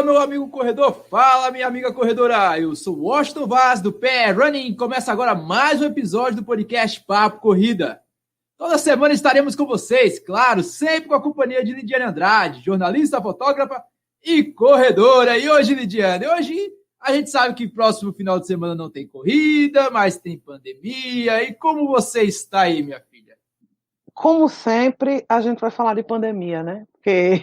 meu amigo corredor, fala, minha amiga corredora. Eu sou Washington Vaz, do Pé Running. Começa agora mais um episódio do podcast Papo Corrida. Toda semana estaremos com vocês, claro, sempre com a companhia de Lidiane Andrade, jornalista, fotógrafa e corredora. E hoje, Lidiane, hoje a gente sabe que próximo final de semana não tem corrida, mas tem pandemia. E como você está aí, minha filha? Como sempre, a gente vai falar de pandemia, né? Porque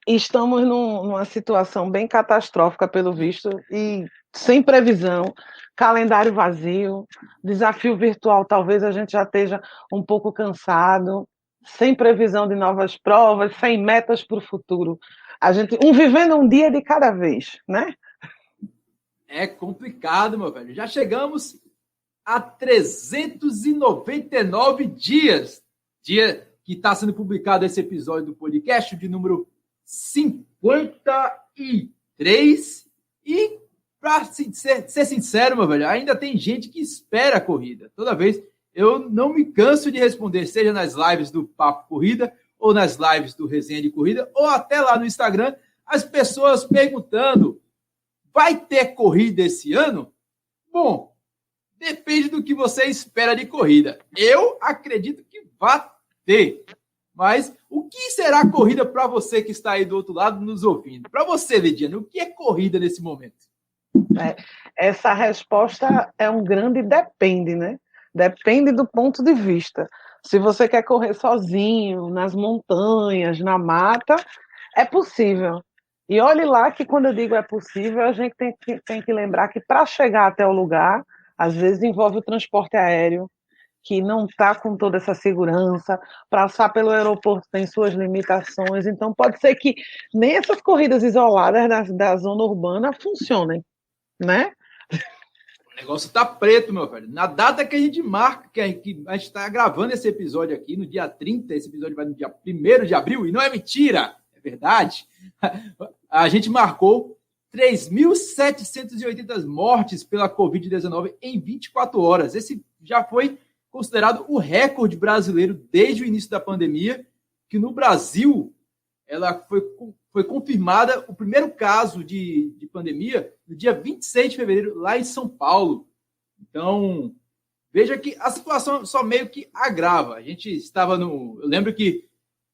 estamos numa situação bem catastrófica, pelo visto, e sem previsão, calendário vazio, desafio virtual, talvez a gente já esteja um pouco cansado, sem previsão de novas provas, sem metas para o futuro. Vivendo um dia de cada vez, né? É complicado, meu velho. Já chegamos a 399 dias. Dia que está sendo publicado esse episódio do podcast, de número 53. E, para ser sincero, meu velho, ainda tem gente que espera a corrida. Toda vez eu não me canso de responder, seja nas lives do Papo Corrida, ou nas lives do Resenha de Corrida, ou até lá no Instagram, as pessoas perguntando: vai ter corrida esse ano? Bom, depende do que você espera de corrida. Eu acredito que vai ter. Mas o que será corrida para você que está aí do outro lado nos ouvindo? Para você, Lidiane, o que é corrida nesse momento? Essa resposta é um grande depende, né? Depende do ponto de vista. Se você quer correr sozinho, nas montanhas, na mata, é possível. E olhe lá que quando eu digo é possível, a gente tem que lembrar que para chegar até o lugar, às vezes envolve o transporte aéreo, que não está com toda essa segurança, passar pelo aeroporto tem suas limitações, então pode ser que nem essas corridas isoladas da zona urbana funcionem, né? O negócio tá preto, meu velho. Na data que a gente marca, que a gente está gravando esse episódio aqui, no dia 30, esse episódio vai no dia 1º de abril, e não é mentira, é verdade. A gente marcou 3.780 mortes pela Covid-19 em 24 horas. Esse já foi considerado o recorde brasileiro desde o início da pandemia, que no Brasil ela foi confirmada o primeiro caso de pandemia no dia 26 de fevereiro, lá em São Paulo. Então, veja que a situação só meio que agrava. A gente estava eu lembro que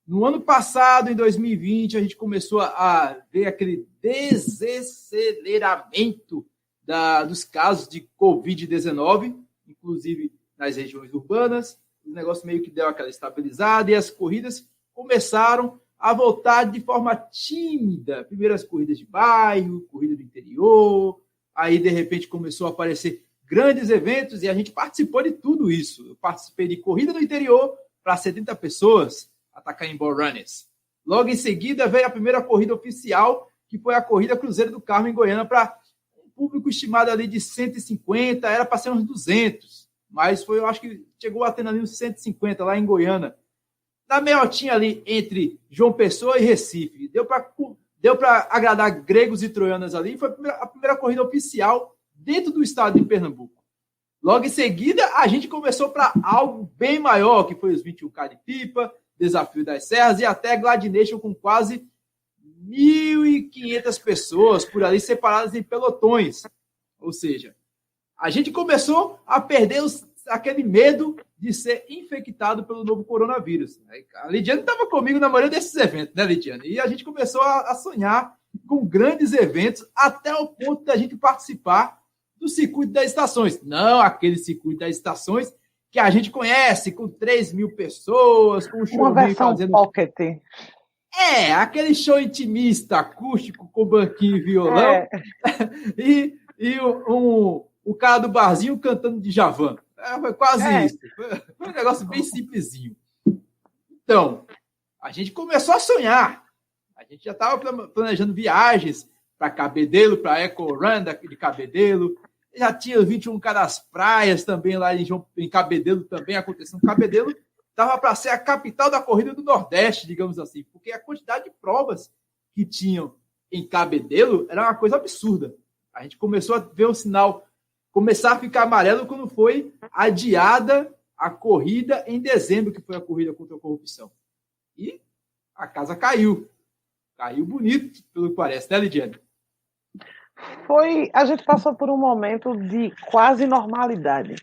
no ano passado, em 2020, a gente começou a ver aquele desaceleramento dos casos de Covid-19, inclusive nas regiões urbanas. O negócio meio que deu aquela estabilizada e as corridas começaram a voltar de forma tímida. Primeiro as corridas de bairro, corrida do interior, aí de repente começou a aparecer grandes eventos e a gente participou de tudo isso. Eu participei de corrida do interior para 70 pessoas, Atacaimbó Runners. Logo em seguida veio a primeira corrida oficial, que foi a Corrida Cruzeiro do Carmo em Goiânia, para um público estimado ali de 150, era para ser uns 200. Mas eu acho que chegou a ter ali uns 150 lá em Goiânia. Na meiotinha ali entre João Pessoa e Recife. Deu para agradar gregos e troianas ali. Foi a primeira corrida oficial dentro do estado de Pernambuco. Logo em seguida, a gente começou para algo bem maior, que foi os 21K de Pipa, Desafio das Serras e até Gladination com quase 1.500 pessoas por ali separadas em pelotões. Ou seja, a gente começou a perder aquele medo de ser infectado pelo novo coronavírus. A Lidiane estava comigo na maioria desses eventos, né, Lidiane? E a gente começou a sonhar com grandes eventos até o ponto da gente participar do circuito das estações. Não aquele circuito das estações que a gente conhece, com 3.000 pessoas, com um show uma versão fazendo... pocket. Aquele show intimista, acústico, com banquinho e violão. E o cara do barzinho cantando de Djavan. Foi quase isso. Foi um negócio bem simplesinho. Então, a gente começou a sonhar. A gente já estava planejando viagens para Cabedelo, para Eco Run de Cabedelo. Já tinha 21K das praias também lá em Cabedelo, também acontecendo. Cabedelo estava para ser a capital da corrida do Nordeste, digamos assim, porque a quantidade de provas que tinham em Cabedelo era uma coisa absurda. A gente começou a ver o sinal começar a ficar amarelo quando foi adiada a corrida em dezembro, que foi a corrida contra a corrupção. E a casa caiu. Caiu bonito, pelo que parece, né, Lidiane? A gente passou por um momento de quase normalidade.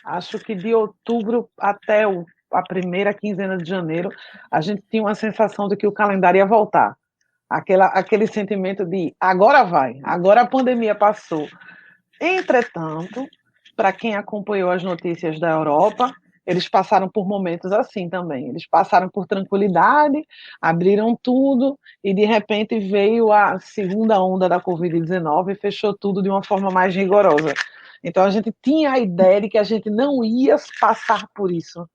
Acho que de outubro até a primeira quinzena de janeiro, a gente tinha uma sensação de que o calendário ia voltar. Aquele sentimento de agora vai, agora a pandemia passou. Entretanto, para quem acompanhou as notícias da Europa, eles passaram por momentos assim também. Eles passaram por tranquilidade, abriram tudo e de repente veio a segunda onda da Covid-19 e fechou tudo de uma forma mais rigorosa. Então a gente tinha a ideia de que a gente não ia passar por isso.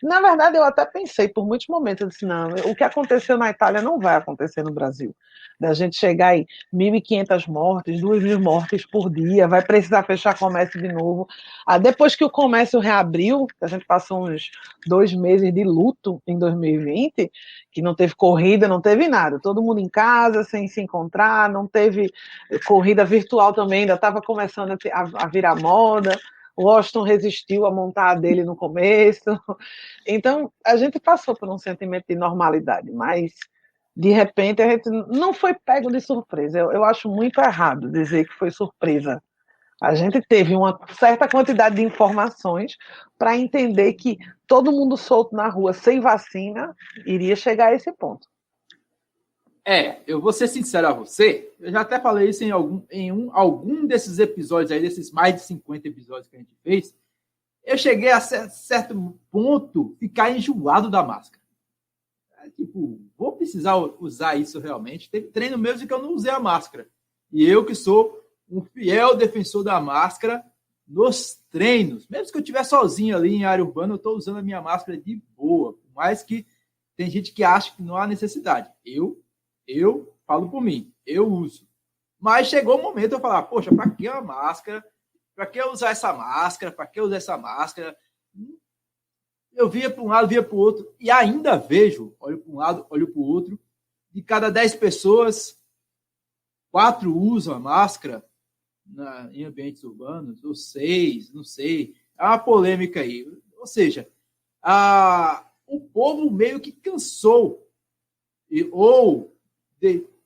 Na verdade, eu até pensei por muitos momentos, eu disse, não, o que aconteceu na Itália não vai acontecer no Brasil. Da gente chegar em 1.500 mortes, 2.000 mortes por dia, vai precisar fechar comércio de novo. Depois que o comércio reabriu, a gente passou uns 2 meses de luto em 2020, que não teve corrida, não teve nada. Todo mundo em casa, sem se encontrar, não teve corrida virtual também, ainda estava começando a virar moda. O Washington resistiu a montar a dele no começo. Então, a gente passou por um sentimento de normalidade, mas, de repente, a gente não foi pego de surpresa. Eu acho muito errado dizer que foi surpresa. A gente teve uma certa quantidade de informações para entender que todo mundo solto na rua sem vacina iria chegar a esse ponto. Eu vou ser sincero a você, eu já até falei isso em algum desses episódios aí, desses mais de 50 episódios que a gente fez, eu cheguei a certo ponto ficar enjoado da máscara. Tipo, vou precisar usar isso realmente? Teve treino mesmo que eu não usei a máscara. E eu que sou um fiel defensor da máscara nos treinos. Mesmo que eu estiver sozinho ali em área urbana, eu estou usando a minha máscara de boa. Por mais que tem gente que acha que não há necessidade. Eu falo por mim, eu uso. Mas chegou o momento de eu falar, poxa, para que a máscara? Para que eu usar essa máscara? Para que eu usar essa máscara? Eu via para um lado, via para o outro, e ainda vejo, olho para um lado, olho para o outro, de cada 10 pessoas, 4 usam a máscara em ambientes urbanos, ou 6, não sei. É uma polêmica aí. Ou seja, o povo meio que cansou ou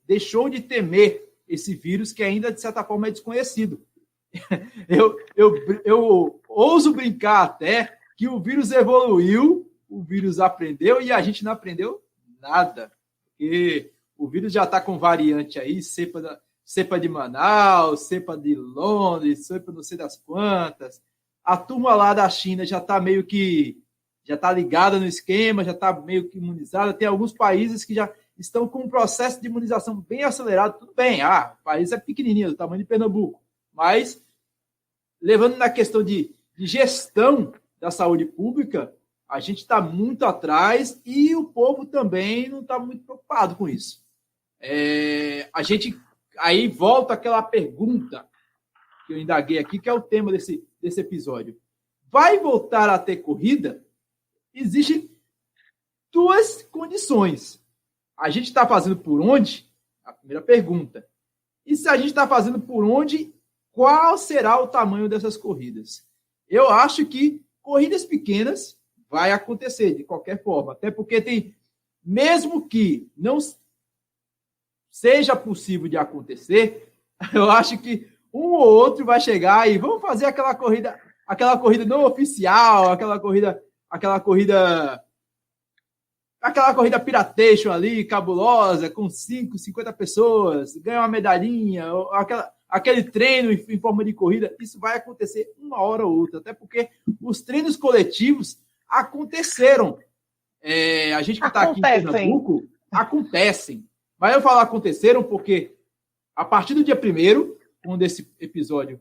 deixou de temer esse vírus que ainda, de certa forma, é desconhecido. Eu ouso brincar até que o vírus evoluiu, o vírus aprendeu e a gente não aprendeu nada. Porque o vírus já está com variante aí, cepa de Manaus, cepa de Londres, cepa não sei das quantas. A turma lá da China já está meio que já está ligada no esquema, já está meio que imunizada. Tem alguns países que já estão com um processo de imunização bem acelerado. Tudo bem, o país é pequenininho, do tamanho de Pernambuco. Mas, levando na questão de gestão da saúde pública, a gente está muito atrás e o povo também não está muito preocupado com isso. A gente aí volta aquela pergunta que eu indaguei aqui, que é o tema desse episódio. Vai voltar a ter corrida? Existem 2 condições. A gente está fazendo por onde? A primeira pergunta. E se a gente está fazendo por onde, qual será o tamanho dessas corridas? Eu acho que corridas pequenas vai acontecer de qualquer forma, até porque mesmo que não seja possível de acontecer, eu acho que um ou outro vai chegar e vamos fazer aquela corrida não oficial, aquela corrida piratation ali, cabulosa, com 50 pessoas, ganha uma medalhinha, aquele treino em forma de corrida, isso vai acontecer uma hora ou outra, até porque os treinos coletivos aconteceram. A gente que está aqui em Pernambuco, acontecem. Mas eu falo aconteceram porque a partir do dia 1º, quando esse episódio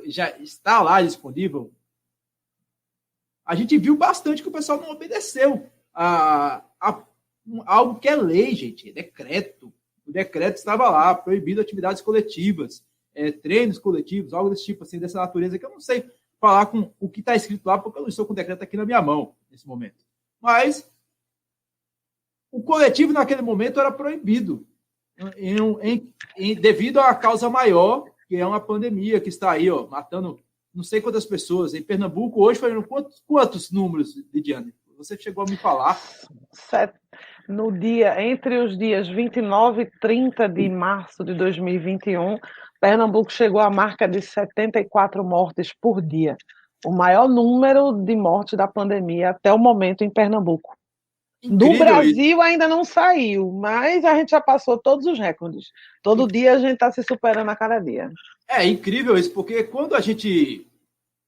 já está lá disponível, a gente viu bastante que o pessoal não obedeceu algo que é lei, gente, é decreto. O decreto estava lá, proibido atividades coletivas, treinos coletivos, algo desse tipo, assim, dessa natureza, que eu não sei falar com o que está escrito lá, porque eu não estou com o decreto aqui na minha mão, nesse momento. Mas o coletivo, naquele momento, era proibido, devido à causa maior, que é uma pandemia que está aí, matando não sei quantas pessoas. Em Pernambuco, hoje, foram quantos números, Lidiane? Você chegou a me falar? Entre os dias 29 e 30 de março de 2021, Pernambuco chegou à marca de 74 mortes por dia, o maior número de mortes da pandemia até o momento em Pernambuco. Do Incrível isso. Brasil ainda não saiu, mas a gente já passou todos os recordes. Todo dia a gente está se superando a cada dia. É incrível isso, porque quando a gente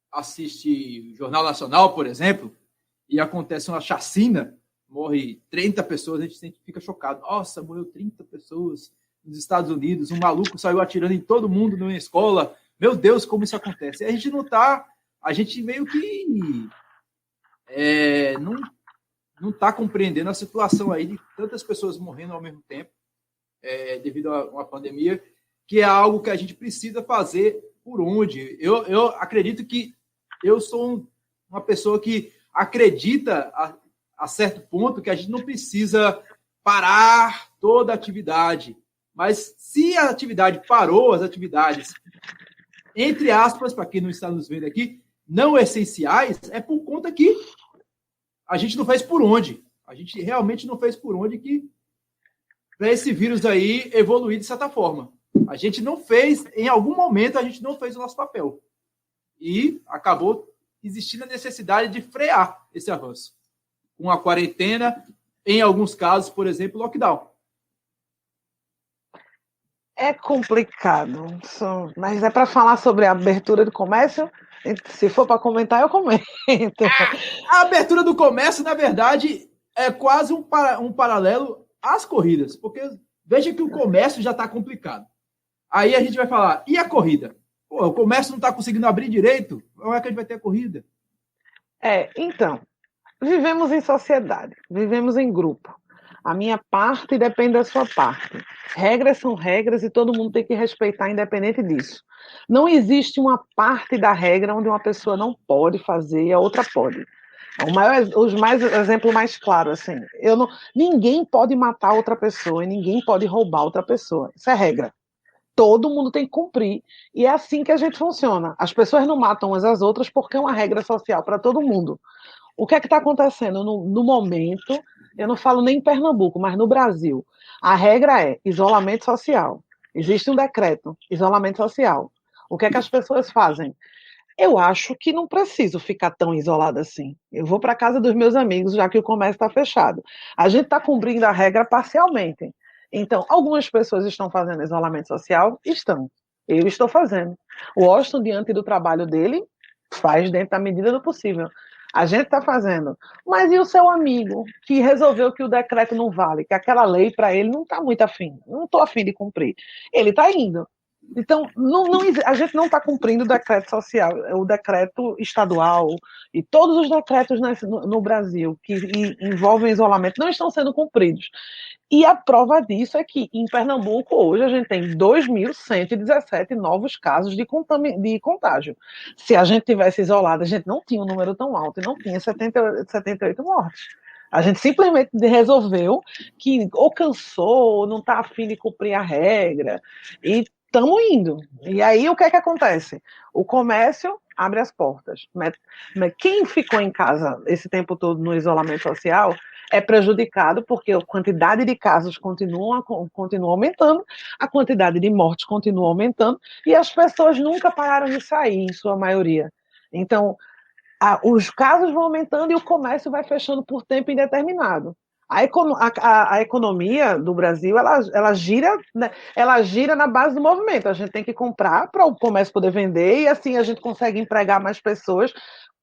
assiste o Jornal Nacional, por exemplo, e acontece uma chacina, morre 30 pessoas, a gente fica chocado. Nossa, morreu 30 pessoas nos Estados Unidos, um maluco saiu atirando em todo mundo numa escola. Meu Deus, como isso acontece? E a gente não tá, a gente meio que não está compreendendo a situação aí de tantas pessoas morrendo ao mesmo tempo, devido a uma pandemia, que é algo que a gente precisa fazer por onde. Eu acredito que eu sou uma pessoa que acredita a certo ponto que a gente não precisa parar toda a atividade. Mas se a atividade parou, as atividades, entre aspas, para quem não está nos vendo aqui, não essenciais, é por conta que a gente não fez por onde. A gente realmente não fez por onde que para esse vírus aí evoluir de certa forma. A gente não fez, em algum momento, a gente não fez o nosso papel. E acabou existindo a necessidade de frear esse avanço. Com a quarentena, em alguns casos, por exemplo, lockdown. É complicado, mas é para falar sobre a abertura do comércio? Se for para comentar, eu comento. A abertura do comércio, na verdade, é quase um paralelo às corridas, porque veja que o comércio já está complicado. Aí a gente vai falar, e a corrida? Pô, o comércio não está conseguindo abrir direito, como é que a gente vai ter a corrida? Então, vivemos em sociedade, vivemos em grupo. A minha parte depende da sua parte. Regras são regras e todo mundo tem que respeitar, independente disso. Não existe uma parte da regra onde uma pessoa não pode fazer e a outra pode. Exemplo mais claro, assim, ninguém pode matar outra pessoa e ninguém pode roubar outra pessoa. Isso é regra. Todo mundo tem que cumprir. E é assim que a gente funciona. As pessoas não matam umas às outras porque é uma regra social para todo mundo. O que é que está acontecendo no momento? Eu não falo nem em Pernambuco, mas no Brasil. A regra é isolamento social. Existe um decreto, isolamento social. O que é que as pessoas fazem? Eu acho que não preciso ficar tão isolada assim. Eu vou para a casa dos meus amigos, já que o comércio está fechado. A gente está cumprindo a regra parcialmente. Então, algumas pessoas estão fazendo isolamento social? Estão. Eu estou fazendo. O Washington, diante do trabalho dele, faz dentro da medida do possível. A gente está fazendo. Mas e o seu amigo que resolveu que o decreto não vale, que aquela lei para ele não está muito afim, não estou afim de cumprir. Ele está indo. Então, a gente não está cumprindo o decreto social, o decreto estadual e todos os decretos no Brasil que envolvem isolamento não estão sendo cumpridos. E a prova disso é que em Pernambuco hoje a gente tem 2.117 novos casos de contágio. Se a gente tivesse isolado, a gente não tinha um número tão alto e não tinha 78 mortes. A gente simplesmente resolveu que ou cansou, ou não está afim de cumprir a regra, e estamos indo. E aí o que é que acontece? O comércio abre as portas. Quem ficou em casa esse tempo todo no isolamento social é prejudicado porque a quantidade de casos continua aumentando, a quantidade de mortes continua aumentando e as pessoas nunca pararam de sair, em sua maioria. Então, os casos vão aumentando e o comércio vai fechando por tempo indeterminado. A economia do Brasil ela gira, né, ela gira na base do movimento. A gente tem que comprar para o comércio poder vender e assim a gente consegue empregar mais pessoas.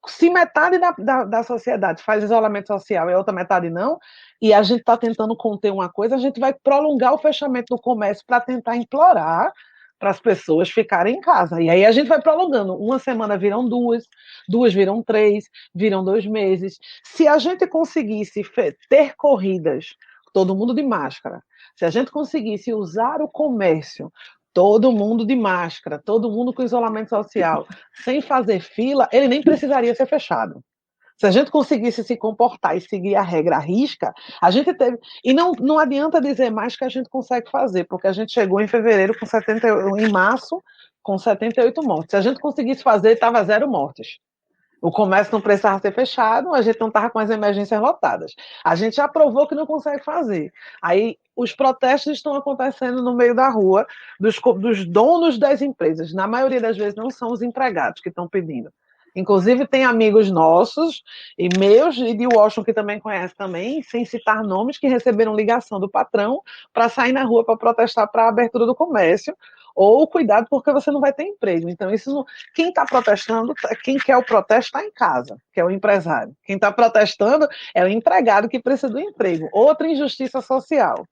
Se metade da sociedade faz isolamento social e a outra metade não, e a gente está tentando conter uma coisa, a gente vai prolongar o fechamento do comércio para tentar implorar para as pessoas ficarem em casa. E aí a gente vai prolongando. Uma semana viram duas, duas viram três, viram 2 meses. Se a gente conseguisse ter corridas, todo mundo de máscara, se a gente conseguisse usar o comércio, todo mundo de máscara, todo mundo com isolamento social, sem fazer fila, ele nem precisaria ser fechado. Se a gente conseguisse se comportar e seguir a regra à risca, a gente teve. E não adianta dizer mais que a gente consegue fazer, porque a gente chegou em fevereiro em março, com 78 mortes. Se a gente conseguisse fazer, estava 0 mortes. O comércio não precisava ser fechado, a gente não estava com as emergências lotadas. A gente já provou que não consegue fazer. Aí os protestos estão acontecendo no meio da rua dos donos das empresas. Na maioria das vezes não são os empregados que estão pedindo. Inclusive, tem amigos nossos, e meus, e de Washington, que também conhece também, sem citar nomes, que receberam ligação do patrão para sair na rua para protestar para a abertura do comércio, ou cuidado porque você não vai ter emprego. Então, isso não, quem está protestando, quem quer o protesto está em casa, que é o empresário. Quem está protestando é o empregado que precisa do emprego. Outra injustiça social.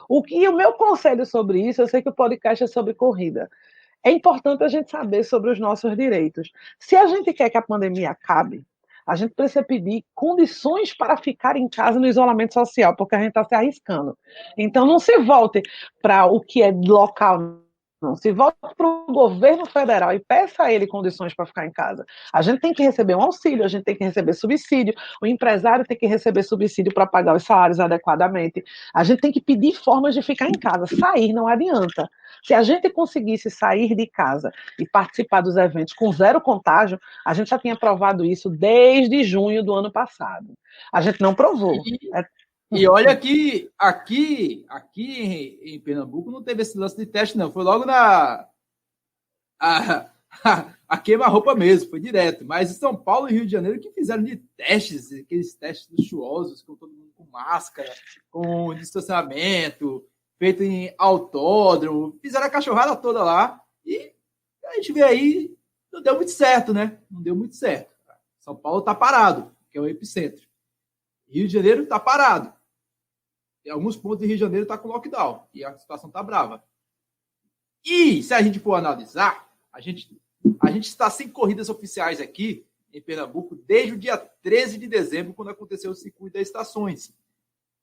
O meu conselho sobre isso, eu sei que o podcast é sobre corrida. É importante a gente saber sobre os nossos direitos. Se a gente quer que a pandemia acabe, a gente precisa pedir condições para ficar em casa no isolamento social, porque a gente está se arriscando. Então, não se volte para o que é local, não. Se volte para o governo federal e peça a ele condições para ficar em casa. A gente tem que receber um auxílio, a gente tem que receber subsídio, o empresário tem que receber subsídio para pagar os salários adequadamente. A gente tem que pedir formas de ficar em casa. Sair não adianta. Se a gente conseguisse sair de casa e participar dos eventos com zero contágio, a gente já tinha provado isso desde junho do ano passado. A gente não provou. E olha que aqui em Pernambuco não teve esse lance de teste, não. Foi logo a queima-roupa mesmo, foi direto. Mas em São Paulo e Rio de Janeiro que fizeram de testes, aqueles testes luxuosos, com todo mundo com máscara, com distanciamento, feito em autódromo, fizeram a cachorrada toda lá e a gente vê aí, não deu muito certo, né? Não deu muito certo. São Paulo tá parado, que é o epicentro. Rio de Janeiro tá parado. Em alguns pontos de Rio de Janeiro tá com lockdown e a situação tá brava. E se a gente for analisar, a gente está sem corridas oficiais aqui em Pernambuco desde o dia 13 de dezembro, quando aconteceu o circuito das estações.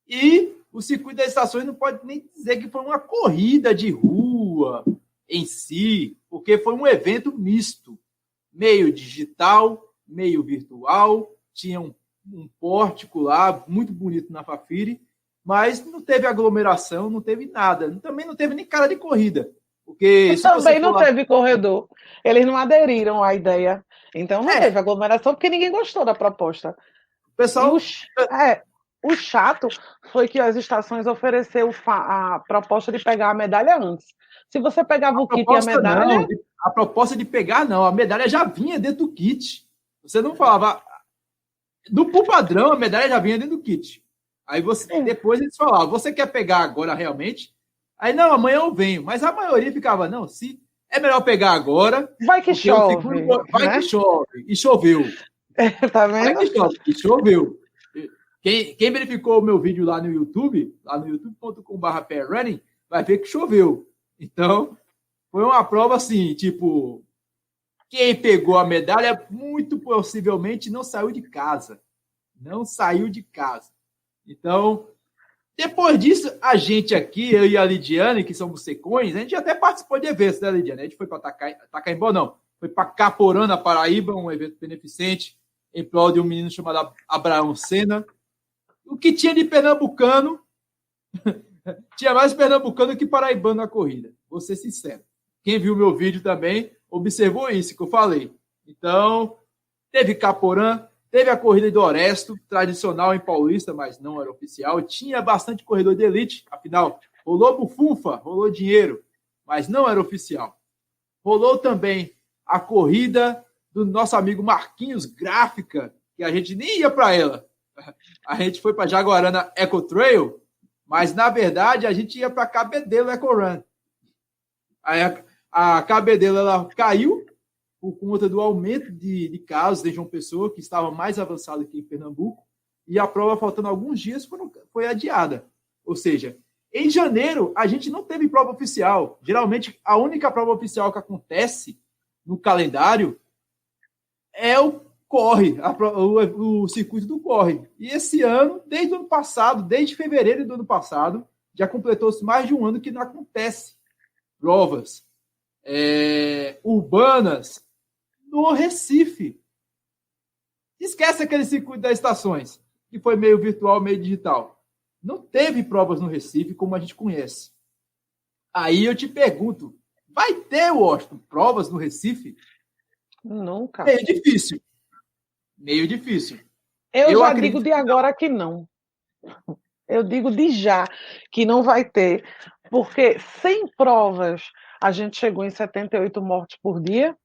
E o circuito das estações não pode nem dizer que foi uma corrida de rua em si, porque foi um evento misto, meio digital, meio virtual, tinha um pórtico lá, muito bonito na Fafiri, mas não teve aglomeração, não teve nada. Também não teve nem cara de corrida. Porque também não teve corredor. Eles não aderiram à ideia. Então não teve aglomeração, porque ninguém gostou da proposta. O pessoal... O chato foi que as estações ofereceram a proposta de pegar a medalha antes. Se você pegava o kit e a medalha... Não, a proposta de pegar, não. A medalha já vinha dentro do kit. Você não falava... Por padrão, a medalha já vinha dentro do kit. Aí depois eles falavam, você quer pegar agora realmente? Aí, não, amanhã eu venho. Mas a maioria ficava, não, se é melhor pegar agora... Vai que chove. Vai que chove. E choveu. Tá vendo? Vai que chove. E choveu. Quem verificou o meu vídeo lá no YouTube, lá no youtube.com/pairrunning, vai ver que choveu. Então, foi uma prova assim, tipo, quem pegou a medalha muito possivelmente não saiu de casa. Não saiu de casa. Então, depois disso, a gente aqui, eu e a Lidiane, que somos secões, a gente até participou de eventos, né, Lidiane? A gente foi para Tacaimbó, não. Foi para Caporã, na Paraíba, um evento beneficente, em prol de um menino chamado Abraão Senna. O que tinha de pernambucano, tinha mais pernambucano que paraibano na corrida. Vou ser sincero. Quem viu meu vídeo também observou isso que eu falei. Então, teve Caporã, teve a corrida do Oresto, tradicional em Paulista, mas não era oficial. Tinha bastante corredor de elite, afinal, rolou bufunfa, rolou dinheiro, mas não era oficial. Rolou também a corrida do nosso amigo Marquinhos Gráfica, que a gente nem ia para ela. A gente foi para Jaguarana Eco Trail, mas na verdade a gente ia para Cabedelo Eco Run. Aí a Cabedelo ela caiu por conta do aumento de casos de João Pessoa, que estava mais avançado aqui em Pernambuco, e a prova, faltando alguns dias, foi adiada. Ou seja, em janeiro a gente não teve prova oficial. Geralmente a única prova oficial que acontece no calendário é o corre, o circuito do corre. E esse ano, desde o ano passado, desde fevereiro do ano passado, já completou-se mais de um ano que não acontece provas urbanas no Recife. Esquece aquele circuito das estações, que foi meio virtual, meio digital. Não teve provas no Recife como a gente conhece. Aí eu te pergunto, vai ter, Washington, provas no Recife? Nunca. É difícil. Meio difícil. Eu já digo de agora que não. Eu digo de já que não vai ter, porque sem provas a gente chegou em 78 mortes por dia,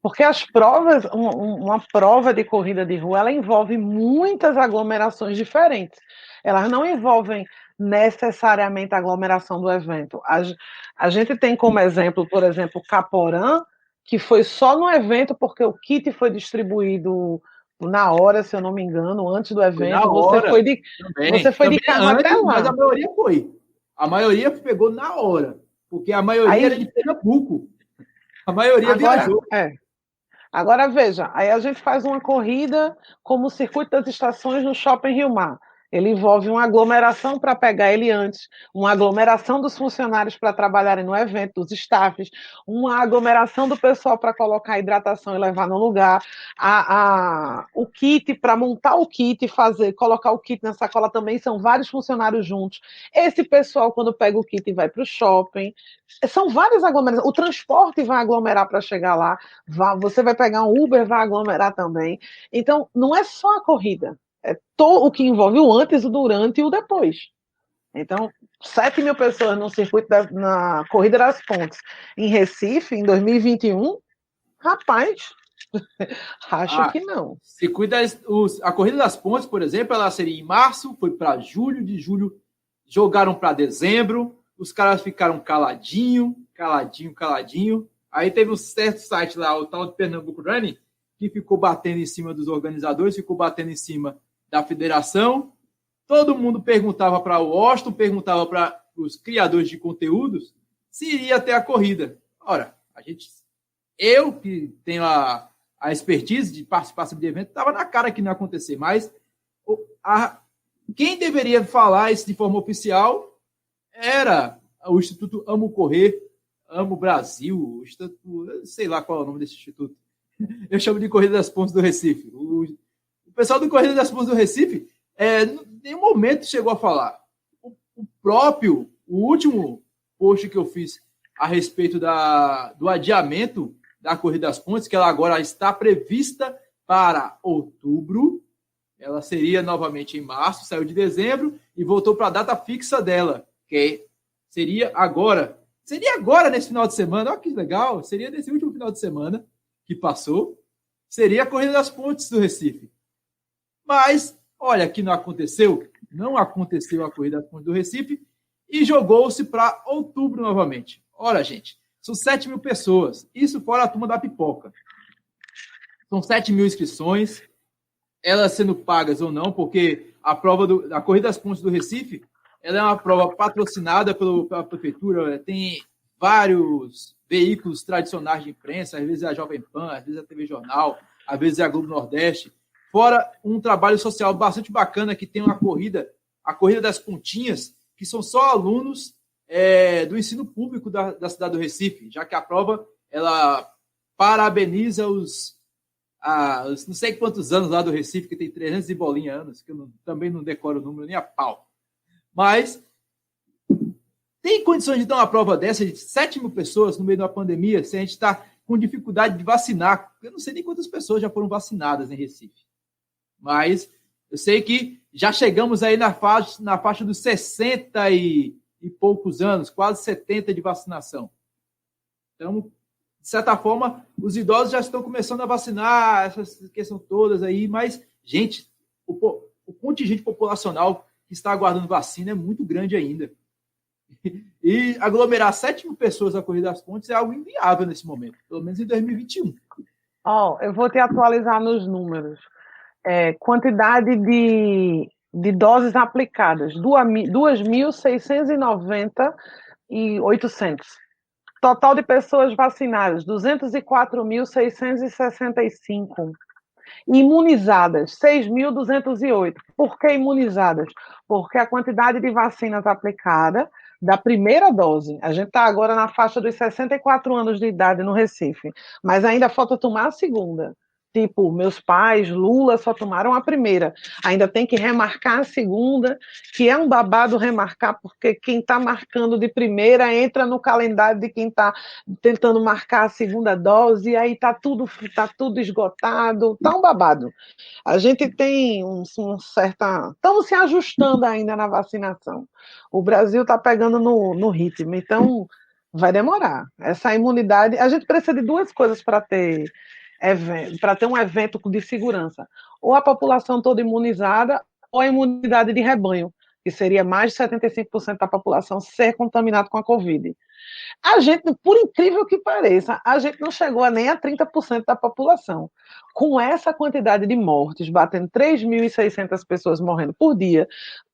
porque as provas, uma prova de corrida de rua, ela envolve muitas aglomerações diferentes. Elas não envolvem necessariamente a aglomeração do evento. A gente tem como exemplo, por exemplo, Caporã, que foi só no evento porque o kit foi distribuído na hora, se eu não me engano, antes do evento. Você foi de carro antes, até lá. mas a maioria foi. A maioria pegou na hora, porque a maioria era de Pernambuco. A maioria viajou. Agora veja, aí a gente faz uma corrida como o Circuito das Estações no Shopping Rio Mar. Ele envolve uma aglomeração para pegar ele antes, uma aglomeração dos funcionários para trabalharem no evento, dos staffs, uma aglomeração do pessoal para colocar a hidratação e levar no lugar, o kit, para montar o kit e colocar o kit na sacola também, são vários funcionários juntos. Esse pessoal, quando pega o kit, vai para o shopping. São várias aglomerações. O transporte vai aglomerar para chegar lá, você vai pegar um Uber, vai aglomerar também. Então, não é só a corrida. É o que envolve o antes, o durante e o depois. Então, 7 mil pessoas no circuito na Corrida das Pontes em Recife, em 2021, rapaz, acho que não. A Corrida das Pontes, por exemplo, ela seria em março, foi para julho, de julho jogaram para dezembro, os caras ficaram caladinho. Aí teve um certo site lá, o tal de Pernambuco Running, que ficou batendo em cima dos organizadores, ficou batendo em cima da federação. Todo mundo perguntava para o Washington, perguntava para os criadores de conteúdos se iria ter a corrida. Ora, eu que tenho a expertise de participação de evento, estava na cara que não ia acontecer, mas quem deveria falar isso de forma oficial era o Instituto Amo Correr, Amo Brasil, sei lá qual é o nome desse instituto. Eu chamo de Corrida das Pontes do Recife. O pessoal do Corrida das Pontes do Recife, em nenhum momento chegou a falar. O último post que eu fiz a respeito do adiamento da Corrida das Pontes, que ela agora está prevista para outubro, ela seria novamente em março, saiu de dezembro e voltou para a data fixa dela, que seria agora. Seria agora, nesse final de semana. Olha que legal. Seria nesse último final de semana que passou. Seria a Corrida das Pontes do Recife. Mas, olha, que não aconteceu. Não aconteceu a Corrida das Pontes do Recife e jogou-se para outubro novamente. Olha, gente, são 7 mil pessoas. Isso fora a turma da pipoca. São 7 mil inscrições. Elas sendo pagas ou não, porque a Corrida das Pontes do Recife, ela é uma prova patrocinada pela prefeitura, tem vários veículos tradicionais de imprensa, às vezes é a Jovem Pan, às vezes é a TV Jornal, às vezes é a Globo Nordeste, fora um trabalho social bastante bacana que tem a Corrida das Pontinhas, que são só alunos do ensino público da cidade do Recife, já que a prova ela parabeniza os não sei quantos anos lá do Recife, que tem 300 e bolinha anos, que eu também não decoro o número nem a pau. Mas tem condições de dar uma prova dessa de 7 mil pessoas no meio de uma pandemia, se a gente está com dificuldade de vacinar. Eu não sei nem quantas pessoas já foram vacinadas em Recife. Mas eu sei que já chegamos aí na faixa dos 60 e poucos anos, quase 70 de vacinação. Então, de certa forma, os idosos já estão começando a vacinar, essas questões todas aí, mas, gente, o contingente populacional que está aguardando vacina é muito grande ainda. E aglomerar 7 mil pessoas na Corrida das Pontes é algo inviável nesse momento, pelo menos em 2021. Eu vou te atualizar nos números. Quantidade de doses aplicadas, 2.690.800. Total de pessoas vacinadas, 204.665. Imunizadas, 6.208. Por que imunizadas? Porque a quantidade de vacinas aplicada da primeira dose, a gente está agora na faixa dos 64 anos de idade no Recife, mas ainda falta tomar a segunda. tipo, meus pais, Lula, só tomaram a primeira. Ainda tem que remarcar a segunda, que é um babado remarcar, porque quem está marcando de primeira entra no calendário de quem está tentando marcar a segunda dose, e aí está tudo esgotado, está um babado. A gente tem um certa... Estamos se ajustando ainda na vacinação. O Brasil está pegando no ritmo, então vai demorar. Essa imunidade... A gente precisa de duas coisas para ter um evento de segurança. Ou a população toda imunizada, ou a imunidade de rebanho, que seria mais de 75% da população ser contaminada com a Covid. A gente, por incrível que pareça, a gente não chegou nem a 30% da população. Com essa quantidade de mortes, batendo 3.600 pessoas morrendo por dia,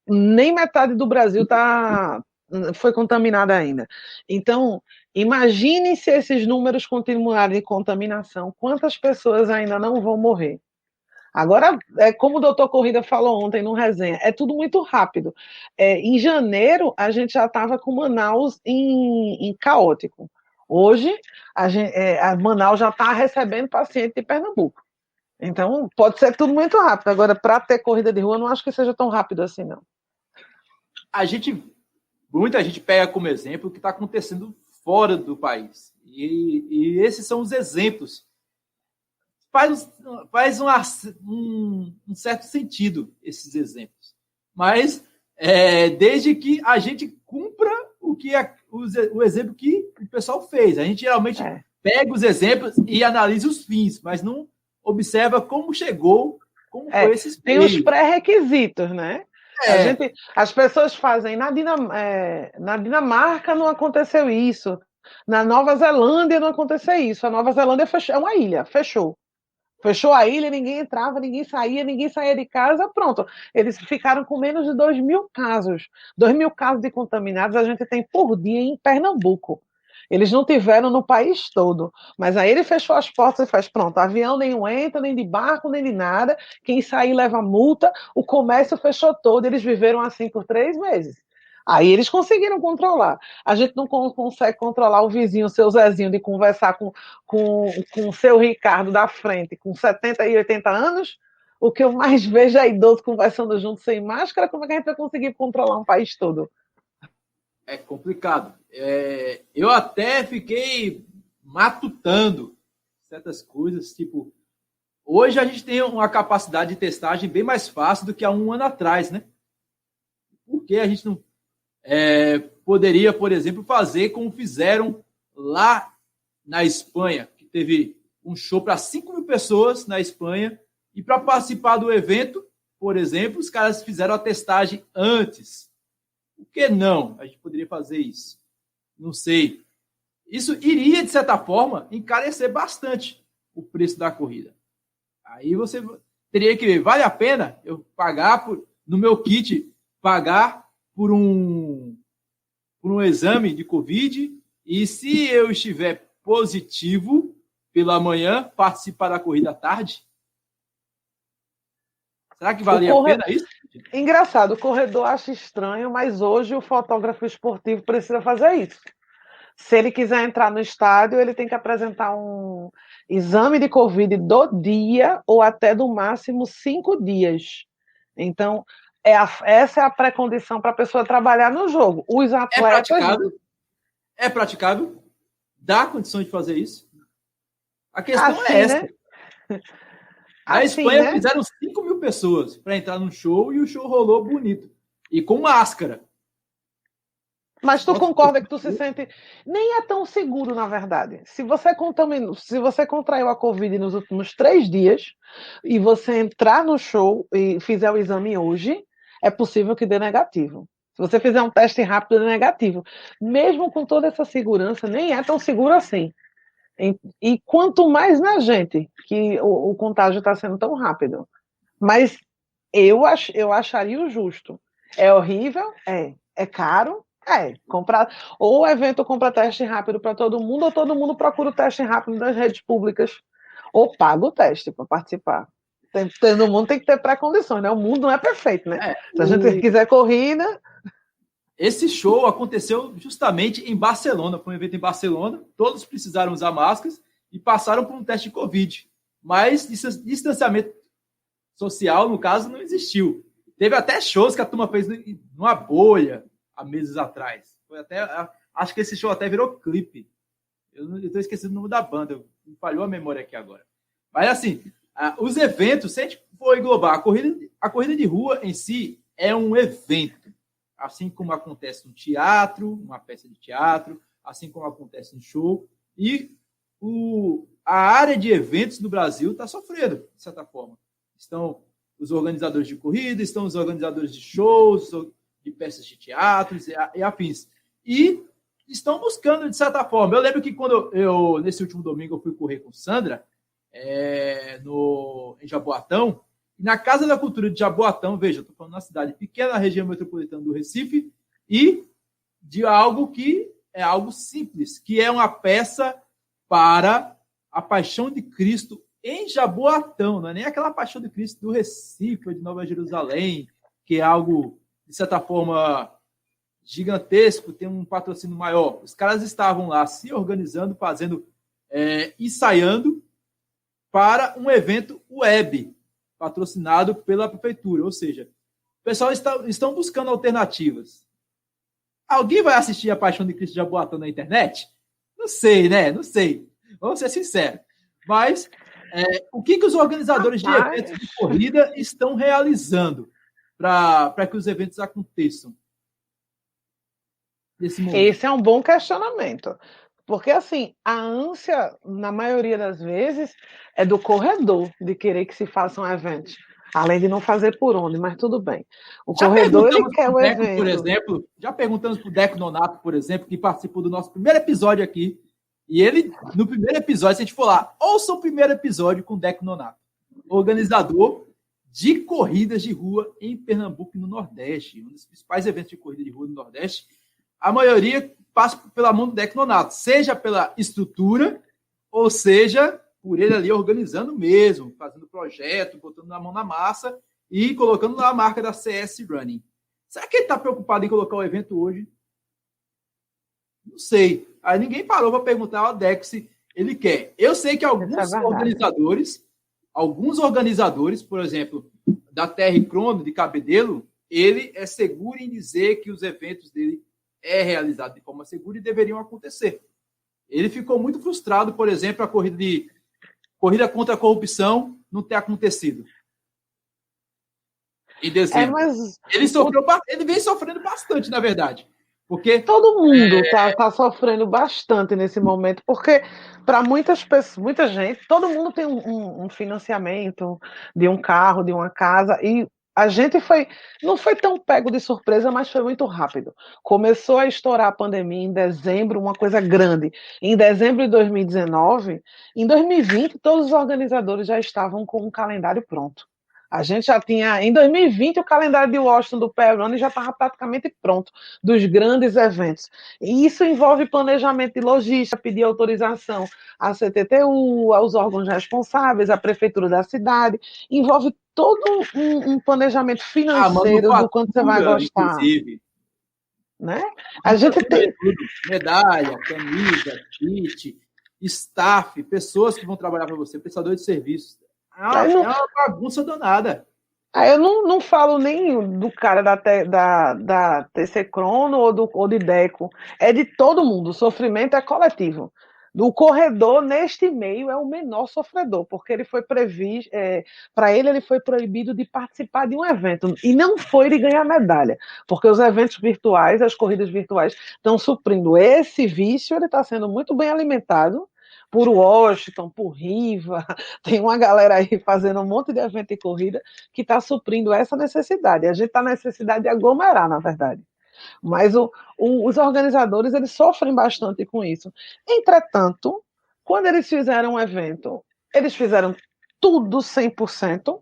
nem metade do Brasil foi contaminada ainda. Então, imagine se esses números continuarem de contaminação, quantas pessoas ainda não vão morrer? Agora, como o doutor Corrida falou ontem no resenha, é tudo muito rápido. Em janeiro, a gente já estava com Manaus em caótico. Hoje, a Manaus já está recebendo paciente de Pernambuco. Então, pode ser tudo muito rápido. Agora, para ter corrida de rua, não acho que seja tão rápido assim, não. Muita gente pega como exemplo o que está acontecendo fora do país. E esses são os exemplos. Faz um certo sentido esses exemplos. Mas desde que a gente cumpra o exemplo que o pessoal fez. A gente geralmente pega os exemplos e analisa os fins, mas não observa como chegou, como foi esses tem os pré-requisitos, né? As pessoas fazem. Na Dinamarca não aconteceu isso. Na Nova Zelândia não aconteceu isso. A Nova Zelândia é uma ilha, fechou. Fechou a ilha, ninguém entrava, ninguém saía de casa, pronto. Eles ficaram com menos de 2.000 casos. 2.000 casos de contaminados a gente tem por dia em Pernambuco. Eles não tiveram no país todo. Mas aí ele fechou as portas e faz, pronto, avião nenhum entra, nem de barco, nem de nada. Quem sair leva multa. O comércio fechou todo. Eles viveram assim por 3 meses. Aí eles conseguiram controlar. A gente não consegue controlar o vizinho, o seu Zezinho, de conversar com o seu Ricardo da frente, com 70 e 80 anos. O que eu mais vejo é idoso conversando junto sem máscara. Como é que a gente vai conseguir controlar um país todo? É complicado. Eu até fiquei matutando certas coisas, tipo, hoje a gente tem uma capacidade de testagem bem mais fácil do que há um ano atrás, né? Por que a gente não poderia, por exemplo, fazer como fizeram lá na Espanha, que teve um show para 5.000 pessoas na Espanha, e para participar do evento, por exemplo, os caras fizeram a testagem antes. Por que não? A gente poderia fazer isso. Não sei. Isso iria, de certa forma, encarecer bastante o preço da corrida. Aí você teria que ver, vale a pena eu pagar no meu kit, pagar por um exame de Covid, e se eu estiver positivo pela manhã, participar da corrida à tarde? Será que valia a pena isso? Engraçado, o corredor acha estranho, mas hoje o fotógrafo esportivo precisa fazer isso. Se ele quiser entrar no estádio, ele tem que apresentar um exame de Covid do dia ou até do máximo 5 dias. Então, essa é a pré-condição para a pessoa trabalhar no jogo. Os atletas... É praticável? Dá condição de fazer isso? A questão é essa. Né? Na Espanha, fizeram 5.000 pessoas para entrar no show e o show rolou bonito. E com máscara. Mas tu concorda que tu se sente... Nem é tão seguro, na verdade. Se você contraiu a Covid nos últimos 3 dias e você entrar no show e fizer o exame hoje, é possível que dê negativo. Se você fizer um teste rápido, dê negativo. Mesmo com toda essa segurança, nem é tão seguro assim. E quanto mais na gente, que o contágio está sendo tão rápido. Mas eu acharia o justo. É horrível? É caro? Comprar. Ou o evento compra teste rápido para todo mundo, ou todo mundo procura o teste rápido das redes públicas. Ou paga o teste para participar. Todo mundo tem que ter pré-condições, né? O mundo não é perfeito, né? Se a gente quiser corrida... Esse show aconteceu justamente em Barcelona, foi um evento em Barcelona, todos precisaram usar máscaras e passaram por um teste de Covid. mas distanciamento social, no caso, não existiu. Teve até shows que a turma fez numa bolha há meses atrás. Foi até, acho que esse show até virou clipe. Eu estou esquecendo o nome da banda, me falhou a memória aqui agora. Mas assim, os eventos, se a gente for englobar, a corrida de rua em si é um evento. Assim como acontece no teatro, uma peça de teatro, assim como acontece no show. E a área de eventos no Brasil está sofrendo, de certa forma. Estão os organizadores de corrida, estão os organizadores de shows, de peças de teatros e afins. E estão buscando, de certa forma. Eu lembro que quando nesse último domingo, eu fui correr com Sandra, em Jaboatão, e na Casa da Cultura de Jaboatão, veja, eu estou falando de uma cidade pequena, na região metropolitana do Recife, e de algo que é algo simples, que é uma peça para a Paixão de Cristo em Jaboatão, não é nem aquela Paixão de Cristo do Recife ou de Nova Jerusalém, que é algo, de certa forma, gigantesco, tem um patrocínio maior. Os caras estavam lá se organizando, fazendo, ensaiando para um evento web, patrocinado pela prefeitura. Ou seja, o pessoal estão buscando alternativas. Alguém vai assistir a Paixão de Cristo de Jaboatão na internet? Não sei, né? Não sei. Vamos ser sinceros. Mas o que os organizadores de eventos de corrida estão realizando para que os eventos aconteçam? Esse é um bom questionamento. Porque, assim, a ânsia, na maioria das vezes, é do corredor de querer que se façam eventos. Além de não fazer por onde, mas tudo bem. O corredor, ele quer o evento. Por exemplo, já perguntamos para o Deco Nonato, por exemplo, que participou do nosso primeiro episódio aqui. E ele, no primeiro episódio, se a gente for lá, ouça o primeiro episódio com o Deco Nonato, organizador de corridas de rua em Pernambuco e no Nordeste. Um dos principais eventos de corrida de rua no Nordeste. A maioria passa pela mão do Deco Nonato, seja pela estrutura, ou seja, por ele ali organizando mesmo, fazendo projeto, botando a mão na massa e colocando lá a marca da CS Running. Será que ele está preocupado em colocar o evento hoje? Não sei. Aí ninguém parou para perguntar ao Deco se ele quer. Eu sei que alguns organizadores, por exemplo, da TR Crono, de Cabedelo, ele é seguro em dizer que os eventos dele realizado de forma segura e deveriam acontecer. Ele ficou muito frustrado, por exemplo, a corrida contra a corrupção não ter acontecido em dezembro. Ele vem sofrendo bastante, na verdade. Porque todo mundo está sofrendo bastante nesse momento, porque para muitas pessoas, muita gente, todo mundo tem um financiamento de um carro, de uma casa, e a gente não foi tão pego de surpresa, mas foi muito rápido. Começou a estourar a pandemia em dezembro, uma coisa grande. Em dezembro de 2019, em 2020, todos os organizadores já estavam com um calendário pronto. A gente já tinha, em 2020, o calendário de Washington do PR já estava praticamente pronto, dos grandes eventos. E isso envolve planejamento de logística, pedir autorização à CTTU, aos órgãos responsáveis, à prefeitura da cidade, envolve todo um planejamento financeiro do quanto você vai gastar. Inclusive. Né? A gente tem medalha, camisa, kit, staff, pessoas que vão trabalhar para você, prestador de serviços. É uma bagunça danada. Eu não falo nem do cara da TC Crono ou de Deco. É de todo mundo. O sofrimento é coletivo. O corredor, neste meio, é o menor sofredor, porque ele foi previsto, para ele foi proibido de participar de um evento, e não foi de ganhar medalha, porque os eventos virtuais, as corridas virtuais, estão suprindo esse vício, ele está sendo muito bem alimentado por Washington, por Riva, tem uma galera aí fazendo um monte de evento de corrida que está suprindo essa necessidade. A gente está na necessidade de aglomerar, na verdade. Mas os organizadores, eles sofrem bastante com isso. Entretanto, quando eles fizeram um evento, eles fizeram tudo 100%.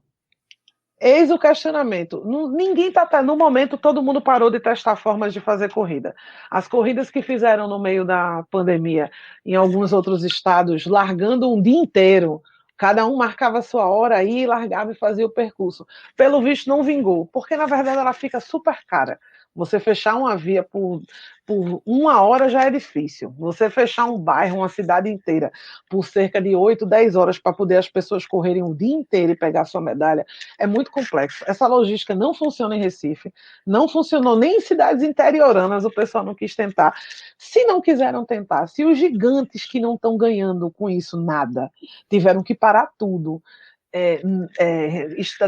Eis o questionamento. Ninguém está... No momento, todo mundo parou de testar formas de fazer corrida. As corridas que fizeram no meio da pandemia, em alguns outros estados, largando um dia inteiro, cada um marcava a sua hora aí, largava e fazia o percurso. Pelo visto, não vingou, porque, na verdade, ela fica super cara. Você fechar uma via por 1 hora já é difícil. Você fechar um bairro, uma cidade inteira, por cerca de 8, 10 horas para poder as pessoas correrem o dia inteiro e pegar sua medalha, é muito complexo. Essa logística não funciona em Recife, não funcionou nem em cidades interioranas, o pessoal não quis tentar. Se não quiseram tentar, se os gigantes que não estão ganhando com isso nada, tiveram que parar tudo,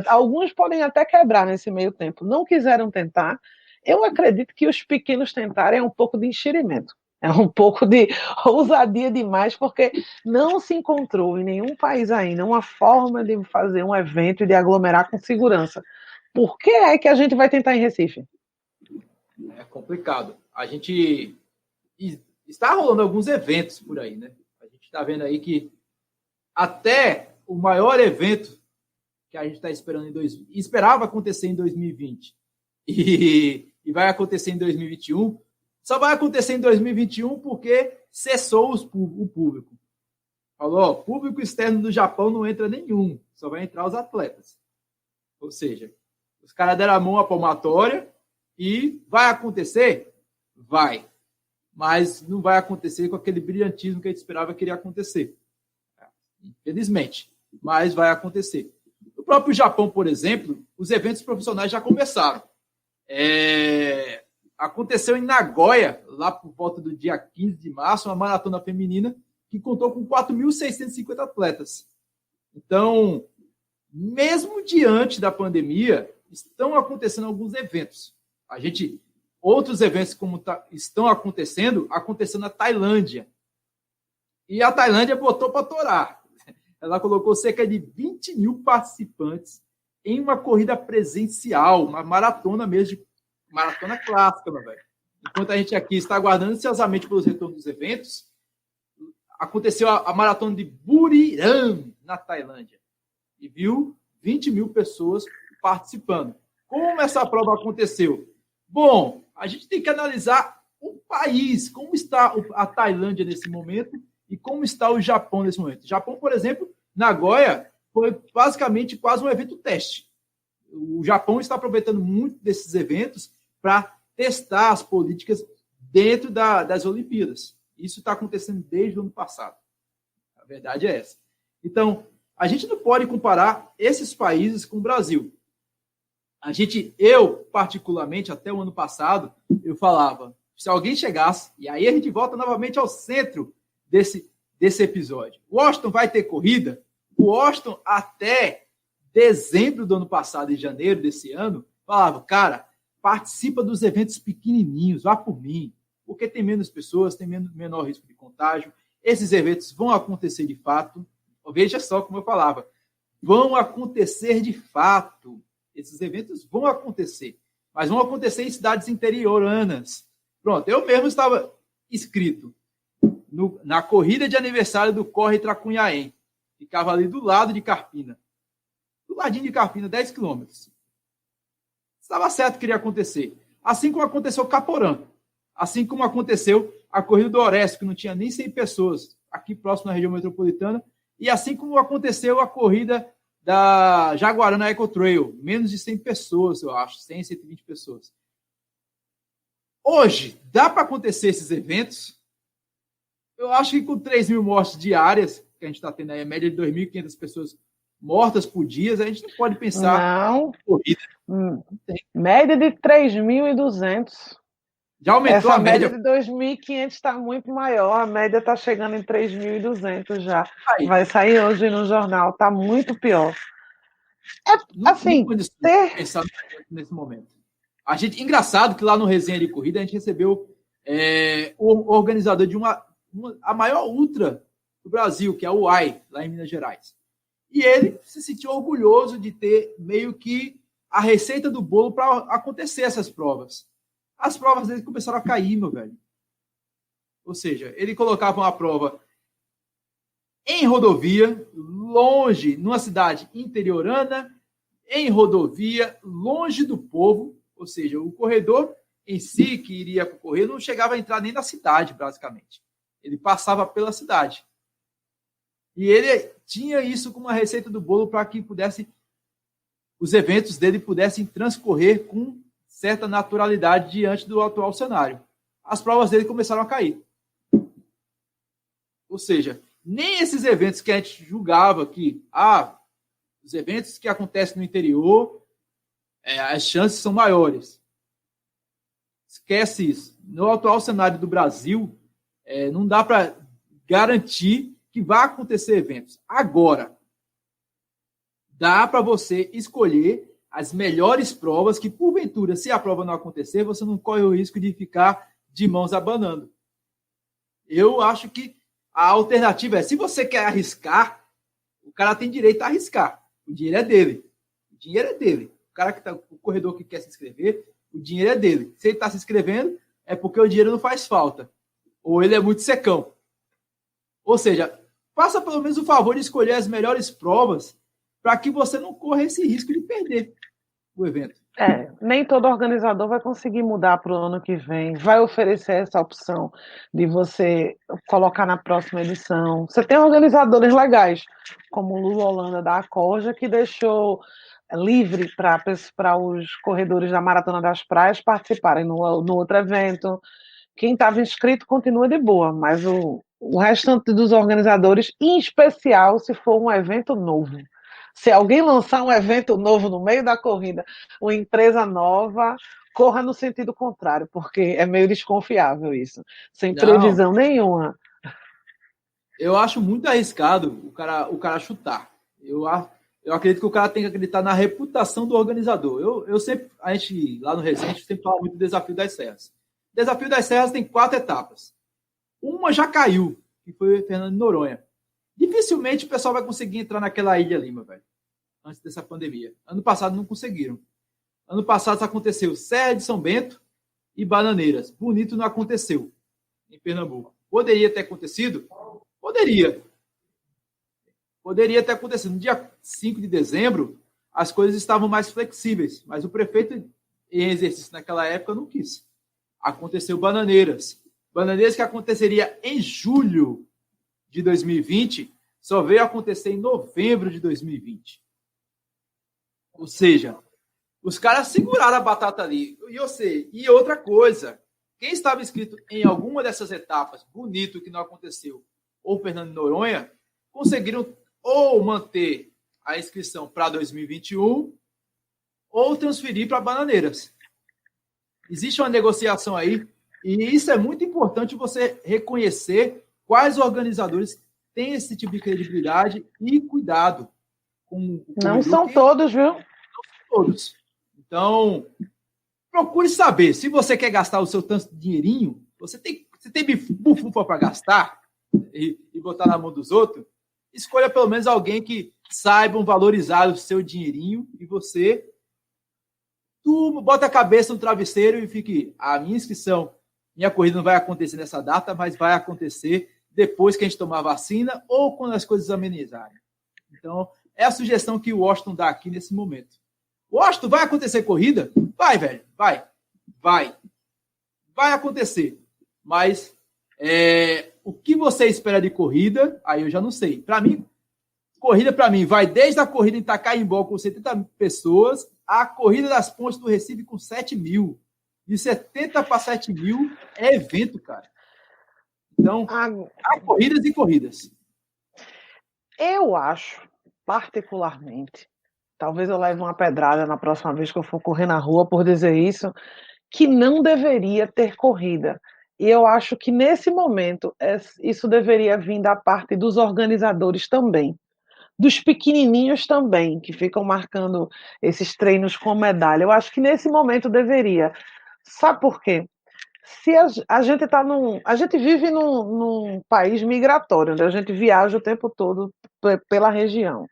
alguns podem até quebrar nesse meio tempo, não quiseram tentar, eu acredito que os pequenos tentarem é um pouco de enxerimento. É um pouco de ousadia demais, porque não se encontrou em nenhum país ainda uma forma de fazer um evento e de aglomerar com segurança. Por que é que a gente vai tentar em Recife? É complicado. A gente está rolando alguns eventos por aí, né? A gente está vendo aí que até o maior evento que a gente está esperando esperava acontecer em 2020 e vai acontecer em 2021, só vai acontecer em 2021 porque cessou o público. Falou, público externo do Japão não entra nenhum, só vai entrar os atletas. Ou seja, os caras deram a mão à palmatória e vai acontecer? Vai. Mas não vai acontecer com aquele brilhantismo que a gente esperava que iria acontecer. Infelizmente. Mas vai acontecer. No próprio Japão, por exemplo, os eventos profissionais já começaram. Aconteceu em Nagoya, lá por volta do dia 15 de março, uma maratona feminina que contou com 4.650 atletas. Então, mesmo diante da pandemia, estão acontecendo alguns eventos. Outros eventos como estão acontecendo na Tailândia. E a Tailândia botou para torar. Ela colocou cerca de 20 mil participantes em uma corrida presencial, uma maratona mesmo, maratona clássica, meu velho. Enquanto a gente aqui está aguardando ansiosamente pelos retornos dos eventos, aconteceu a maratona de Buriram, na Tailândia, e viu 20 mil pessoas participando. Como essa prova aconteceu? Bom, a gente tem que analisar o país, como está a Tailândia nesse momento e como está o Japão nesse momento. O Japão, por exemplo, Nagoya, foi basicamente quase um evento teste. O Japão está aproveitando muito desses eventos para testar as políticas dentro das Olimpíadas. Isso está acontecendo desde o ano passado. A verdade é essa. Então, a gente não pode comparar esses países com o Brasil. Eu, particularmente, até o ano passado, eu falava, se alguém chegasse, e aí a gente volta novamente ao centro desse episódio. Washington vai ter corrida? O Washington, até dezembro do ano passado, em janeiro desse ano, falava, cara, participa dos eventos pequenininhos, vá por mim, porque tem menos pessoas, tem menor risco de contágio, esses eventos vão acontecer de fato. Veja só como eu falava, vão acontecer de fato. Esses eventos vão acontecer, mas vão acontecer em cidades interioranas. Pronto, eu mesmo estava inscrito na corrida de aniversário do Corre Tracunhaém. Ficava ali do lado de Carpina. Do ladinho de Carpina, 10 quilômetros. Estava certo que iria acontecer. Assim como aconteceu Caporã. Assim como aconteceu a corrida do Orestes, que não tinha nem 100 pessoas, aqui próximo na região metropolitana. E assim como aconteceu a corrida da Jaguarana Eco Trail, menos de 100 pessoas, eu acho, 100, 120 pessoas. Hoje, dá para acontecer esses eventos? Eu acho que com 3 mil mortes diárias, que a gente está tendo aí, a média de 2.500 pessoas mortas por dia, a gente não pode pensar em corrida. Média de 3.200. Já aumentou Essa a média de 2.500 está muito maior, a média está chegando em 3.200 já. Aí. Vai sair hoje no jornal, está muito pior. Assim, pensar nesse momento. Engraçado que lá no Resenha de Corrida a gente recebeu o organizador de a maior ultra do Brasil, que é o UAI, lá em Minas Gerais. E ele se sentiu orgulhoso de ter meio que a receita do bolo para acontecer essas provas. As provas dele começaram a cair, meu velho. Ou seja, ele colocava uma prova em rodovia, longe, numa cidade interiorana, em rodovia, longe do povo, ou seja, o corredor em si, que iria correr, não chegava a entrar nem na cidade, basicamente. Ele passava pela cidade. E ele tinha isso como uma receita do bolo para que os eventos dele pudessem transcorrer com certa naturalidade diante do atual cenário. As provas dele começaram a cair. Ou seja, nem esses eventos que a gente julgava que, os eventos que acontecem no interior, as chances são maiores. Esquece isso. No atual cenário do Brasil, não dá para garantir que vai acontecer eventos. Agora, dá para você escolher as melhores provas que, porventura, se a prova não acontecer, você não corre o risco de ficar de mãos abanando. Eu acho que a alternativa é, se você quer arriscar, o cara tem direito a arriscar. O dinheiro é dele. O dinheiro é dele. O corredor que quer se inscrever, o dinheiro é dele. Se ele está se inscrevendo, é porque o dinheiro não faz falta. Ou ele é muito secão. Ou seja, faça pelo menos o favor de escolher as melhores provas para que você não corra esse risco de perder o evento. Nem todo organizador vai conseguir mudar para o ano que vem, vai oferecer essa opção de você colocar na próxima edição. Você tem organizadores legais, como o Lula Holanda da Acorja, que deixou livre para os corredores da Maratona das Praias participarem no outro evento. Quem estava inscrito continua de boa, mas o restante dos organizadores, em especial se for um evento novo. Se alguém lançar um evento novo no meio da corrida, uma empresa nova, corra no sentido contrário, porque é meio desconfiável isso, sem previsão nenhuma. Eu acho muito arriscado o cara chutar. Eu acredito que o cara tem que acreditar na reputação do organizador. A gente, lá no Resende, sempre fala muito do Desafio das Serras. O Desafio das Serras tem 4 etapas. Uma já caiu, que foi Fernando de Noronha. Dificilmente o pessoal vai conseguir entrar naquela ilha ali, meu velho, antes dessa pandemia. Ano passado não conseguiram. Ano passado só aconteceu Serra de São Bento e Bananeiras. Bonito não aconteceu em Pernambuco. Poderia ter acontecido? Poderia. Poderia ter acontecido. No dia 5 de dezembro, as coisas estavam mais flexíveis, mas o prefeito em exercício naquela época não quis. Aconteceu Bananeiras. Bananeiras que aconteceria em julho de 2020, só veio acontecer em novembro de 2020. Ou seja, os caras seguraram a batata ali. E outra coisa, quem estava inscrito em alguma dessas etapas, Bonito, que não aconteceu, ou Fernando de Noronha, conseguiram ou manter a inscrição para 2021 ou transferir para Bananeiras. Existe uma negociação aí, e isso é muito importante você reconhecer quais organizadores têm esse tipo de credibilidade e cuidado com o Não são todos, viu? Não são todos. Então, procure saber. Se você quer gastar o seu tanto de dinheirinho, você tem bufufa para gastar e botar na mão dos outros, escolha pelo menos alguém que saibam valorizar o seu dinheirinho e você bota a cabeça no travesseiro e fique, a minha inscrição, minha corrida não vai acontecer nessa data, mas vai acontecer depois que a gente tomar a vacina ou quando as coisas amenizarem. Então, é a sugestão que o Washington dá aqui nesse momento. Washington, vai acontecer corrida? Vai, velho, vai. Vai acontecer. Mas o que você espera de corrida, aí eu já não sei. Corrida para mim vai desde a corrida em Itacaimbó com 70 pessoas, a corrida das Pontes do Recife com 7 mil. De 70 para 7 mil é evento, cara. Então, há corridas e corridas. Eu acho, particularmente, talvez eu leve uma pedrada na próxima vez que eu for correr na rua por dizer isso, que não deveria ter corrida. E eu acho que, nesse momento, isso deveria vir da parte dos organizadores também. Dos pequenininhos também, que ficam marcando esses treinos com medalha. Eu acho que, nesse momento, deveria. Sabe por quê? Se a gente tá a gente vive num país migratório, onde a gente viaja o tempo todo pela região.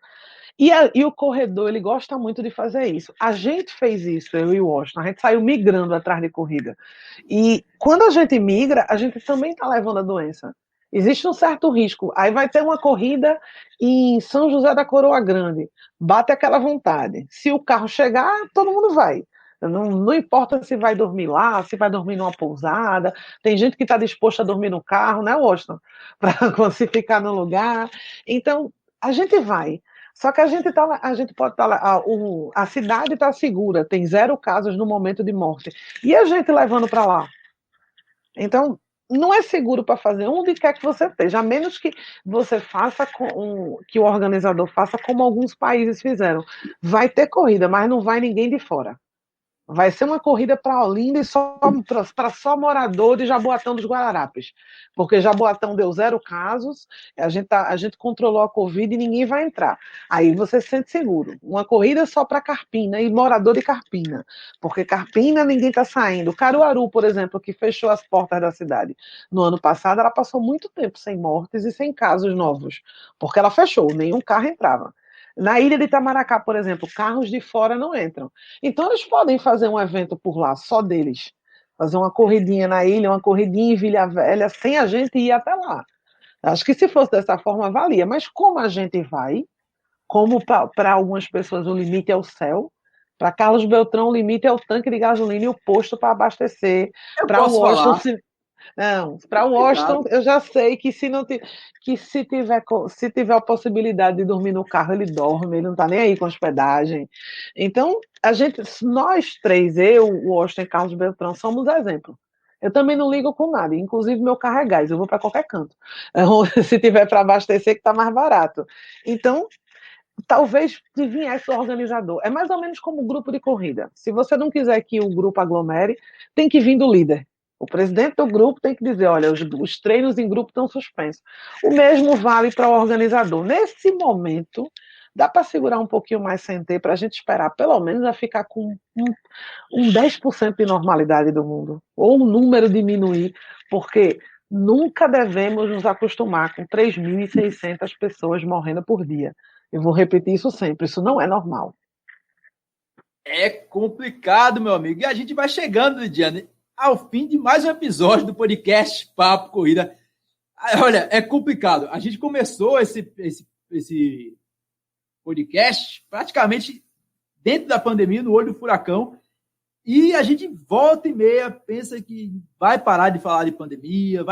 E o corredor, ele gosta muito de fazer isso. A gente fez isso, eu e o Washington, a gente saiu migrando atrás de corrida. E quando a gente migra, a gente também está levando a doença. Existe um certo risco. Aí vai ter uma corrida em São José da Coroa Grande. Bate aquela vontade. Se o carro chegar, todo mundo vai. Não importa se vai dormir lá, se vai dormir numa pousada. Tem gente que está disposta a dormir no carro, né, Washington? Para conseguir ficar no lugar. Então, a gente vai. Só que a gente pode estar lá, a cidade está segura, tem 0 casos no momento de morte. E a gente levando para lá? Então, não é seguro para fazer onde quer que você esteja, a menos que você faça que o organizador faça como alguns países fizeram. Vai ter corrida, mas não vai ninguém de fora. Vai ser uma corrida para Olinda e para só morador de Jaboatão dos Guararapes. Porque Jaboatão deu 0 casos, a gente controlou a Covid e ninguém vai entrar. Aí você se sente seguro. Uma corrida só para Carpina e morador de Carpina. Porque Carpina ninguém está saindo. Caruaru, por exemplo, que fechou as portas da cidade no ano passado, ela passou muito tempo sem mortes e sem casos novos. Porque ela fechou, nenhum carro entrava. Na ilha de Itamaracá, por exemplo, carros de fora não entram. Então, eles podem fazer um evento por lá, só deles. Fazer uma corridinha na ilha, uma corridinha em Vila Velha, sem a gente ir até lá. Acho que se fosse dessa forma, valia. Mas como a gente vai, como para algumas pessoas o limite é o céu, para Carlos Beltrão o limite é o tanque de gasolina e o posto para abastecer. Eu Para posso falar. Washington, não, para Washington, eu já sei que se tiver a possibilidade de dormir no carro, ele dorme, ele não está nem aí com hospedagem. Então, nós três, eu, o Washington e Carlos Beltrão, somos exemplo. Eu também não ligo com nada, inclusive meu carro é gás, eu vou para qualquer canto. Se tiver para abastecer, que está mais barato. Então, talvez viesse o organizador. É mais ou menos como um grupo de corrida. Se você não quiser que o grupo aglomere, tem que vir do líder. O presidente do grupo tem que dizer, olha, os treinos em grupo estão suspensos. O mesmo vale para o organizador. Nesse momento, dá para segurar um pouquinho mais sem ter, para a gente esperar pelo menos a ficar com um 10% de normalidade do mundo. Ou o número diminuir, porque nunca devemos nos acostumar com 3.600 pessoas morrendo por dia. Eu vou repetir isso sempre, isso não é normal. É complicado, meu amigo. E a gente vai chegando, Lidiane, ao fim de mais um episódio do podcast Papo Corrida. Olha, é complicado. A gente começou esse podcast praticamente dentro da pandemia, no olho do furacão, e a gente volta e meia pensa que vai parar de falar de pandemia,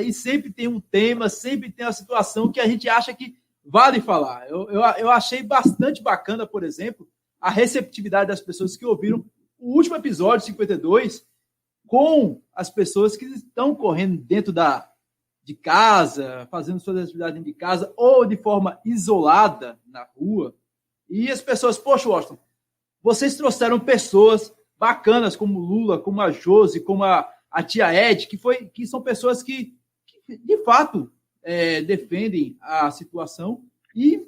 e sempre tem um tema, sempre tem uma situação que a gente acha que vale falar. Eu achei bastante bacana, por exemplo, a receptividade das pessoas que ouviram o último episódio, 52, com as pessoas que estão correndo dentro de casa, fazendo suas atividades dentro de casa, ou de forma isolada na rua. E as pessoas, poxa, Washington, vocês trouxeram pessoas bacanas como Lula, como a Josi, como a tia Ed, que são pessoas que de fato, defendem a situação e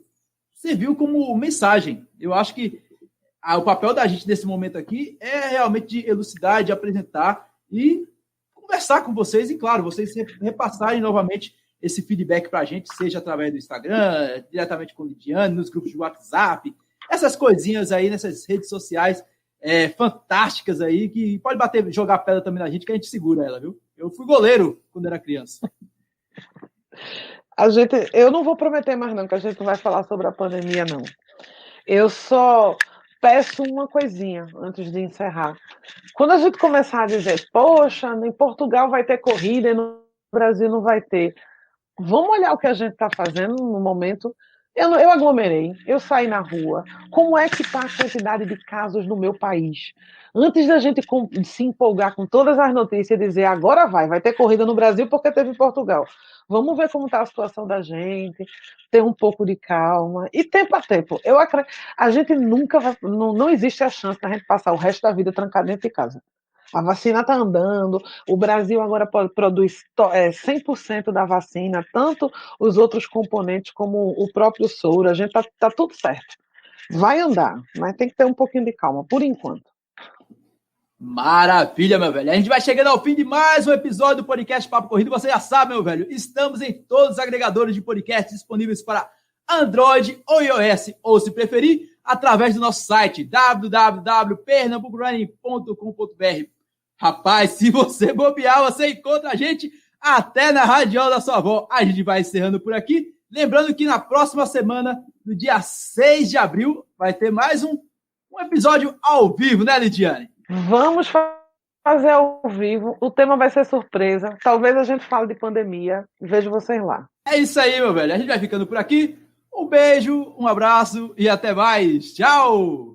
serviu como mensagem. Eu acho que o papel da gente nesse momento aqui é realmente de elucidar, de apresentar e conversar com vocês e, claro, vocês repassarem novamente esse feedback para a gente, seja através do Instagram, diretamente com o Lidiane, nos grupos de WhatsApp, essas coisinhas aí nessas redes sociais fantásticas aí, que pode jogar pedra também na gente, que a gente segura ela, viu? Eu fui goleiro quando era criança. Eu não vou prometer mais não, que a gente não vai falar sobre a pandemia, não. Eu só peço uma coisinha antes de encerrar. Quando a gente começar a dizer, poxa, em Portugal vai ter corrida e no Brasil não vai ter, vamos olhar o que a gente está fazendo no momento. Eu aglomerei, eu saí na rua. Como é que está a quantidade de casos no meu país? Antes da gente se empolgar com todas as notícias e dizer agora vai ter corrida no Brasil porque teve em Portugal. Vamos ver como está a situação da gente, ter um pouco de calma. E tempo a tempo. A gente nunca vai. Não existe a chance da gente passar o resto da vida trancado dentro de casa. A vacina está andando, o Brasil agora produz 100% da vacina, tanto os outros componentes como o próprio soro, a gente tá tudo certo. Vai andar, mas tem que ter um pouquinho de calma, por enquanto. Maravilha, meu velho. A gente vai chegando ao fim de mais um episódio do podcast Papo Corrido. Você já sabe, meu velho, estamos em todos os agregadores de podcast disponíveis para Android ou iOS, ou se preferir, através do nosso site www.pernambucorunning.com.br. Rapaz, se você bobear, você encontra a gente até na radiola da sua avó. A gente vai encerrando por aqui. Lembrando que na próxima semana, no dia 6 de abril, vai ter mais um episódio ao vivo, né, Lidiane? Vamos fazer ao vivo. O tema vai ser surpresa. Talvez a gente fale de pandemia. Vejo vocês lá. É isso aí, meu velho. A gente vai ficando por aqui. Um beijo, um abraço e até mais. Tchau!